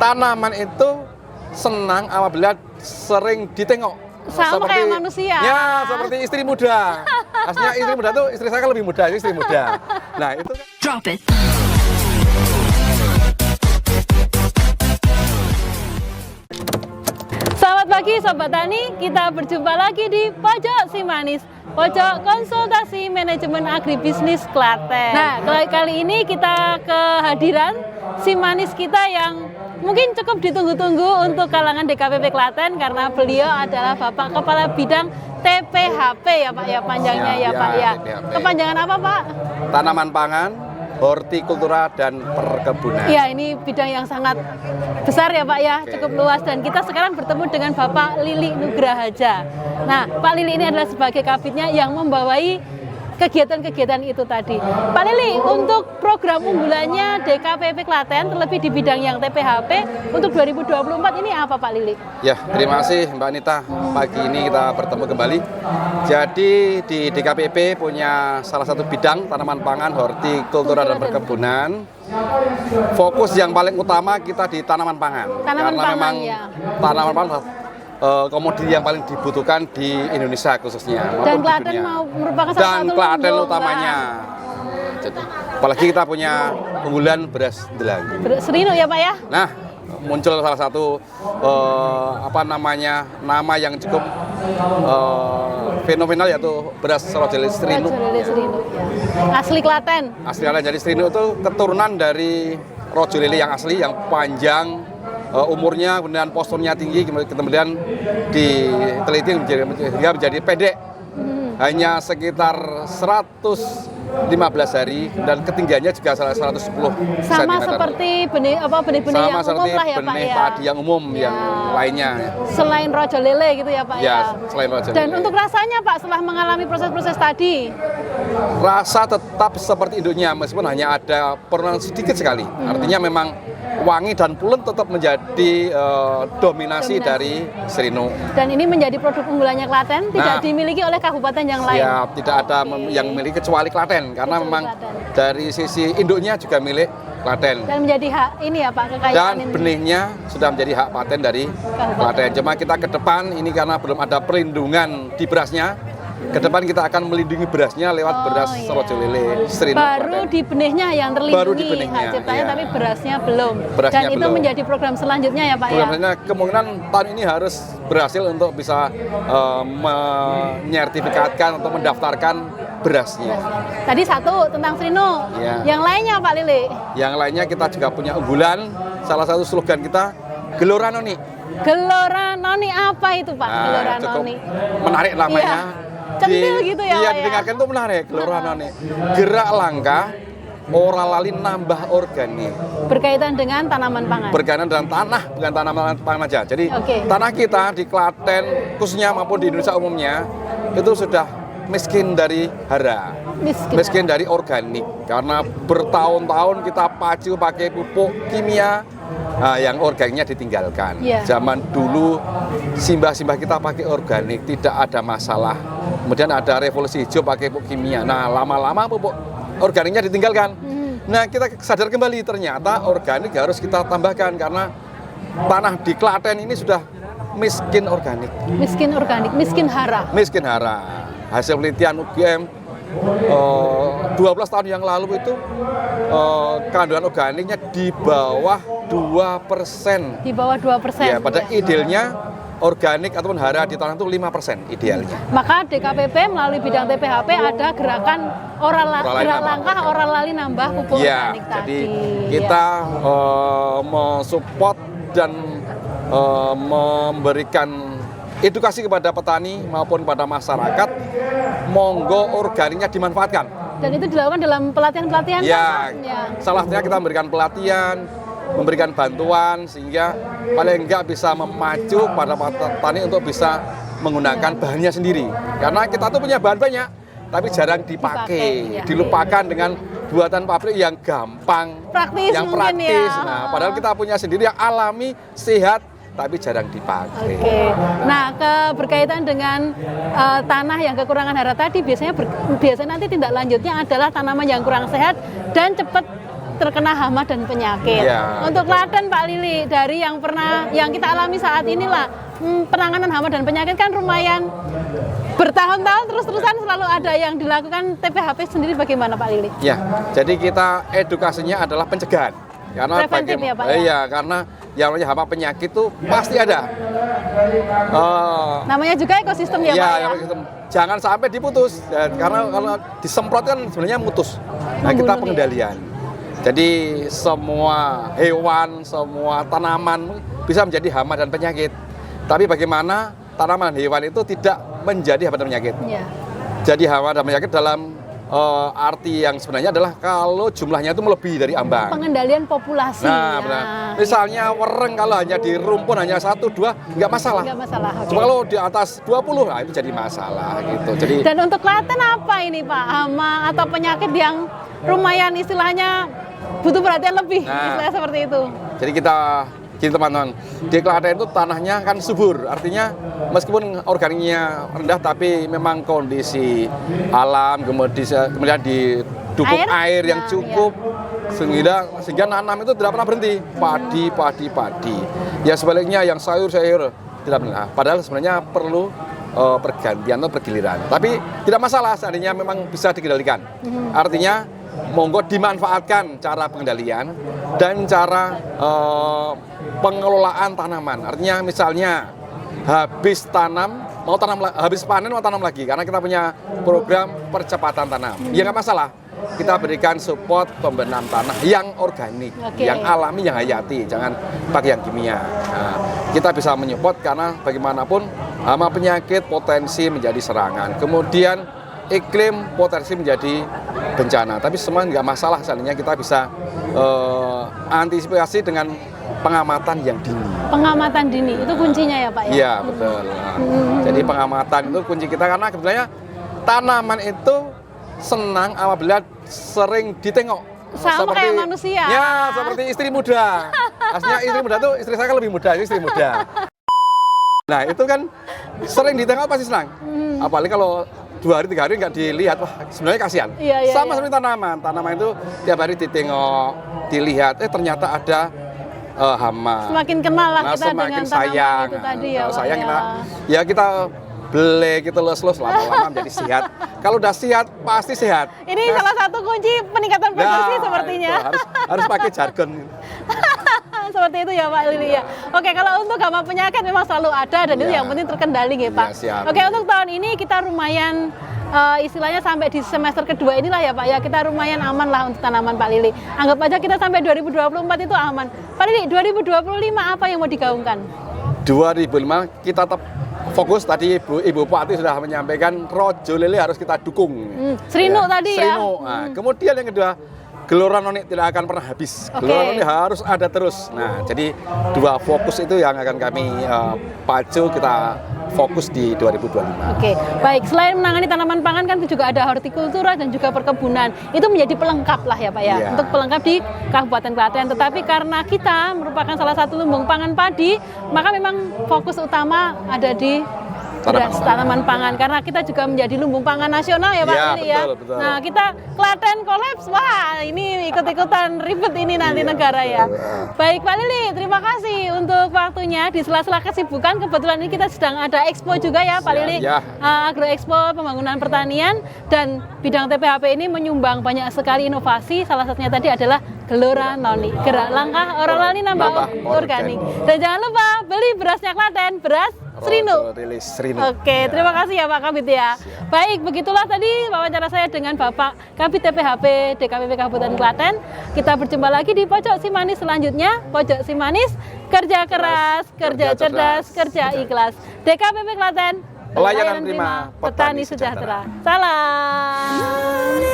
tanaman itu senang apabila sering ditengok. Sama kayak manusia. Ya, seperti istri muda. Aslinya istri muda tuh istri saya kan lebih muda, istri muda. Nah, itu Drop it. Selamat pagi Sobat Tani, kita berjumpa lagi di Pojok Si Manis, Pojok Konsultasi Manajemen Agribisnis Klaten. Nah, kali ini kita kehadiran si manis kita yang mungkin cukup ditunggu-tunggu untuk kalangan DKPP Klaten karena beliau adalah Bapak Kepala Bidang TPHP ya Pak ya, panjangnya ya Pak ya. TPHP. Kepanjangan apa Pak? tanaman pangan, hortikultura dan perkebunan. Iya, ini bidang yang sangat besar ya Pak ya, cukup luas, dan kita sekarang bertemu dengan Bapak Lili Nugrahaja. Nah, Pak Lili ini adalah sebagai kabitnya yang membawai kegiatan-kegiatan itu tadi. Pak Lili, untuk program unggulannya DKPP Klaten, terlebih di bidang yang TPHP, untuk 2024 ini apa Pak Lili? Ya, terima kasih Mbak Anita. Pagi ini kita bertemu kembali. Jadi di DKPP punya salah satu bidang tanaman pangan, hortikultura dan perkebunan. Fokus yang paling utama kita di tanaman pangan. Tanaman karena pangan, memang ya. tanaman pangan komoditi yang paling dibutuhkan di Indonesia khususnya. Dan maupun di Klaten dunia. mau merupakan salah Dan satu Klaten lumbung, utamanya. Jadi, apalagi kita punya unggulan beras Delagu. Serino ya Pak ya? Nah, muncul salah satu nama yang cukup fenomenal, yaitu beras Rojele Serino. Rojele Serino, ya. Asli Klaten. Asli Klaten. Jadi Serino itu keturunan dari Rojele yang asli, yang panjang, umurnya, kemudian posturnya tinggi, kemudian diteliti menjadi pendek. Hanya sekitar 115 hari dan ketinggiannya juga 110 Sama cm. seperti benih-benih yang umum lah ya Pak benih ya. padi yang umum Ya. yang lainnya. Selain Rojele gitu ya Pak ya. Selain Rojele. Dan untuk rasanya Pak setelah mengalami proses-proses tadi, rasa tetap seperti induknya meskipun hanya ada penurunan sedikit sekali. Artinya memang wangi dan pulen tetap menjadi dominasi dari Serino. dan ini menjadi produk unggulannya Klaten, tidak dimiliki oleh kabupaten yang lain. Ya, tidak ada yang memiliki kecuali Klaten karena Kecuali memang Klaten. dari sisi induknya juga milik Klaten. Dan menjadi hak ini ya Pak, kekayaan Dan ini. benihnya sudah menjadi hak paten dari Klaten. Cuma kita ke depan ini karena belum ada perlindungan di berasnya. Ke depan kita akan melindungi berasnya lewat beras Rojele Serino. Baru Klaten. di benihnya yang terlindungi Baru di benihnya, hak ciptanya, iya. tapi berasnya belum. Berasnya Dan itu belum. menjadi program selanjutnya ya Pak ya. Programnya kemungkinan tahun ini harus berhasil untuk bisa menyertifikatkan atau mendaftarkan berasnya. Tadi satu tentang Serino, Iya. yang lainnya Pak Lili. Yang lainnya kita juga punya unggulan, salah satu slogan kita, Gelora Noni. Gelora Noni apa itu Pak? Gelora cukup Noni. menarik namanya. Iya. Centil gitu ya, Iya, Pak ya? didengarkan tuh menarik, Gelora Noni. Gerak langkah, ora lali nambah organik. Berkaitan dengan tanaman pangan. Berkaitan dengan tanah, bukan tanaman pangan aja. Jadi Oke. tanah kita di Klaten khususnya maupun di Indonesia umumnya itu sudah miskin dari hara. Miskin dari organik karena bertahun-tahun kita pacu pakai pupuk kimia, yang organiknya ditinggalkan. Iya. Zaman dulu simbah-simbah kita pakai organik, tidak ada masalah. Kemudian ada revolusi hijau pakai pupuk kimia. Nah, lama-lama pupuk organiknya ditinggalkan. Nah, kita sadar kembali ternyata organik harus kita tambahkan karena tanah di Klaten ini sudah miskin organik. Miskin organik, miskin hara. Miskin hara. Hasil penelitian UGM 12 tahun yang lalu itu kandungan organiknya di bawah 2%. Di bawah 2%. Ya, pada idealnya organik ataupun hara di tanah itu 5% idealnya. Maka DKPP melalui bidang TPHP ada gerakan gerak langkah orang lali nambah pupuk Ya, organik jadi tadi. kita mensupport dan memberikan edukasi kepada petani maupun pada masyarakat, monggo organiknya dimanfaatkan. Dan itu dilakukan dalam pelatihan-pelatihan Ya, kan? Ya. salah satunya kita memberikan pelatihan, memberikan bantuan sehingga paling enggak bisa memacu pada petani untuk bisa menggunakan bahannya sendiri. Karena kita tuh punya bahan banyak, tapi jarang dipakai, ya. dilupakan dengan buatan pabrik yang gampang, Praktis yang mungkin praktis. ya. Nah, padahal kita punya sendiri yang alami, sehat, tapi jarang dipakai. Oke. Nah, berkaitan dengan tanah yang kekurangan hara tadi, biasanya nanti tindak lanjutnya adalah tanaman yang kurang sehat dan cepat terkena hama dan penyakit. Ya, Untuk Klaten Pak Lili, dari yang kita alami saat inilah, penanganan hama dan penyakit kan lumayan bertahun-tahun terus-terusan selalu ada yang dilakukan. TPHP sendiri bagaimana Pak Lili? Ya, jadi kita edukasinya adalah pencegahan. Karena Preventif ya, Pak, ya? Iya, karena yang namanya hama penyakit itu pasti ada. Namanya juga ekosistem ya, Pak ya? Ekosistem. Jangan sampai diputus. Ya, karena kalau disemprot kan sebenarnya mutus. Nah, kita Membunuh, pengendalian. Jadi semua hewan, semua tanaman bisa menjadi hama dan penyakit. Tapi bagaimana tanaman dan hewan itu tidak menjadi hama dan penyakit? Ya. Jadi hama dan penyakit dalam arti yang sebenarnya adalah kalau jumlahnya itu melebihi dari ambang. Pengendalian populasi. Nah, benar. Misalnya wereng kalau hanya di rumpun hanya 1, 2 nggak masalah. Nggak masalah. Oke. Cuma kalau di atas 20, nah itu jadi masalah gitu. Jadi Dan untuk Klaten apa ini Pak? Hama atau penyakit yang lumayan istilahnya butuh perhatian lebih, istilahnya seperti itu. Jadi kita gini teman-teman, di Klaten itu tanahnya kan subur, artinya meskipun organiknya rendah tapi memang kondisi alam kemudian didukung air yang cukup sehingga nanam itu tidak pernah berhenti, padi. Ya sebaliknya yang sayur-sayur tidak pernah. Padahal sebenarnya perlu pergantian atau pergiliran. Tapi tidak masalah seandainya memang bisa dikendalikan. Artinya monggo dimanfaatkan cara pengendalian dan cara pengelolaan tanaman. Artinya misalnya habis panen mau tanam lagi karena kita punya program percepatan tanam. Ya nggak masalah. Kita berikan support pembenam tanah yang organik, yang alami, yang hayati, jangan pakai yang kimia. Nah, kita bisa menyupport karena bagaimanapun hama penyakit potensi menjadi serangan. Kemudian iklim potensi menjadi bencana. Tapi semua nggak masalah, seandainya kita bisa antisipasi dengan pengamatan yang dini. Pengamatan dini itu kuncinya ya Pak ya? Iya betul. Jadi pengamatan itu kunci kita karena sebenarnya tanaman itu senang apabila sering ditengok. Sama kayak manusia. Ya seperti istri muda. Aslinya istri muda tuh istri saya kan lebih muda, istri muda. Nah itu kan sering ditengok pasti senang. Apalagi kalau 2 hari 3 hari nggak dilihat, wah sebenarnya kasihan. Sama seperti tanaman itu tiap hari ditengok, dilihat, ternyata ada hama. Semakin kenal lah kita semakin dengan sayang. itu tadi ya. Kalau sayang kita beli gitu los lama-lama menjadi sehat. Kalau udah sehat pasti sehat. Ini salah satu kunci peningkatan produksi sepertinya. Harus pakai jargon. Seperti itu ya Pak Lili ya. Oke, kalau untuk hama penyakit memang selalu ada dan itu yang penting terkendali ya Pak. Oke, untuk tahun ini kita lumayan istilahnya sampai di semester kedua inilah ya Pak ya, kita lumayan aman lah untuk tanaman Pak Lili. Anggap aja kita sampai 2024 itu aman. Pak Lili, 2025 apa yang mau digaungkan? 2005 kita tetap fokus, tadi Ibu Bupati sudah menyampaikan Rojo Lele harus kita dukung. Serinu tadi ya. Nah, kemudian yang kedua, Gelora Noni tidak akan pernah habis. Gelora Noni harus ada terus. Nah, jadi 2 fokus itu yang akan kami pacu, kita fokus di 2025. Oke, baik. Selain menangani tanaman pangan kan juga ada hortikultura dan juga perkebunan. Itu menjadi pelengkap lah ya Pak ya, untuk pelengkap di Kabupaten Klaten. Tetapi karena kita merupakan salah satu lumbung pangan padi, maka memang fokus utama ada di tanaman pangan, karena kita juga menjadi lumbung pangan nasional ya Pak Lili ya. Betul. Nah, kita Klaten kolaps, wah ini ikut-ikutan ribet ini nanti negara ya. Baik Pak Lili, terima kasih untuk waktunya di sela-sela kesibukan. Kebetulan ini kita sedang ada expo juga ya Pak Lili, Agro Expo Pembangunan Pertanian, dan bidang TPHP ini menyumbang banyak sekali inovasi. Salah satunya tadi adalah Gelora Noni, gerak langkah orang lali nambah organik. Dan jangan lupa beli berasnya Klaten, beras Serinu. Oke, terima kasih ya Pak Kabid ya. Baik, begitulah tadi wawancara saya dengan Bapak Kabid TPHP DKPP Kabupaten Klaten. Kita berjumpa lagi di Pojok Simanis selanjutnya. Pojok Simanis, kerja keras, kerja cerdas, kerja ikhlas. DKPP Klaten, pelayanan prima, petani sejahtera. Salam.